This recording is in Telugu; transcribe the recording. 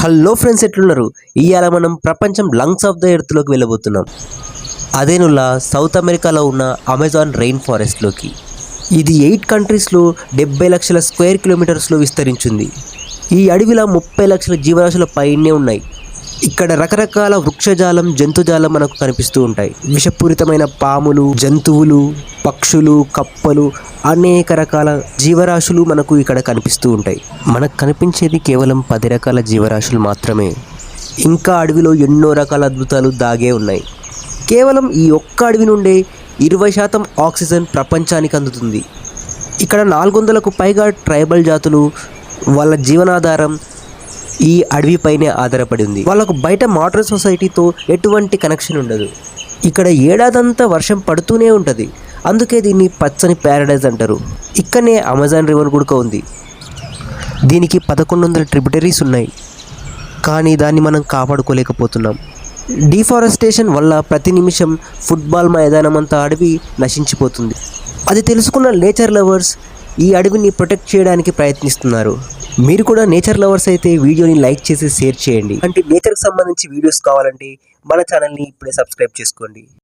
హలో ఫ్రెండ్స్, ఎట్లున్నారు? ఇవాళ మనం ప్రపంచం లంగ్స్ ఆఫ్ ద ఎర్త్లోకి వెళ్ళబోతున్నాం. అదేనులా సౌత్ అమెరికాలో ఉన్న అమెజాన్ రెయిన్ ఫారెస్ట్లోకి. ఇది 8 కంట్రీస్లో 70 లక్షల స్క్వేర్ కిలోమీటర్స్లో విస్తరించింది. ఈ అడవిలో 30 లక్షల జీవరాశుల పైనే ఉన్నాయి. ఇక్కడ రకరకాల వృక్షజాలం, జంతుజాలం మనకు కనిపిస్తూ ఉంటాయి. విషపూరితమైన పాములు, జంతువులు, పక్షులు, కప్పలు, అనేక రకాల జీవరాశులు మనకు ఇక్కడ కనిపిస్తూ ఉంటాయి. మనకు కనిపించేది కేవలం 10 రకాల జీవరాశులు మాత్రమే. ఇంకా అడవిలో ఎన్నో రకాల అద్భుతాలు దాగే ఉన్నాయి. కేవలం ఈ ఒక్క అడవి నుండే 20% ఆక్సిజన్ ప్రపంచానికి అందుతుంది. ఇక్కడ 400కు పైగా ట్రైబల్ జాతులు, వాళ్ళ జీవనాధారం ఈ అడవిపైనే ఆధారపడి ఉంది. వాళ్ళకు బయట మోడర్న్ సొసైటీతో ఎటువంటి కనెక్షన్ ఉండదు. ఇక్కడ ఏడాదంతా వర్షం పడుతూనే ఉంటుంది. అందుకే దీన్ని పచ్చని ప్యారడైజ్ అంటారు. ఇక్కడనే అమెజాన్ రివర్ కూడా ఉంది. దీనికి 1100 ట్రిబ్యూటరీస్ ఉన్నాయి, కానీ దాన్ని మనం కాపాడుకోలేకపోతున్నాం. డిఫారెస్టేషన్ వల్ల ప్రతి నిమిషం ఫుట్బాల్ మైదానం అంతా అడవి నశించిపోతుంది. అది తెలుసుకున్న నేచర్ లవర్స్ ఈ అడవిని ప్రొటెక్ట్ చేయడానికి ప్రయత్నిస్తున్నారు. మీరు కూడా నేచర్ లవర్స్ అయితే వీడియోని లైక్ చేసి షేర్ చేయండి. అంటే నేచర్కి సంబంధించి వీడియోస్ కావాలంటే మన ఛానల్ని ఇప్పుడే సబ్స్క్రైబ్ చేసుకోండి.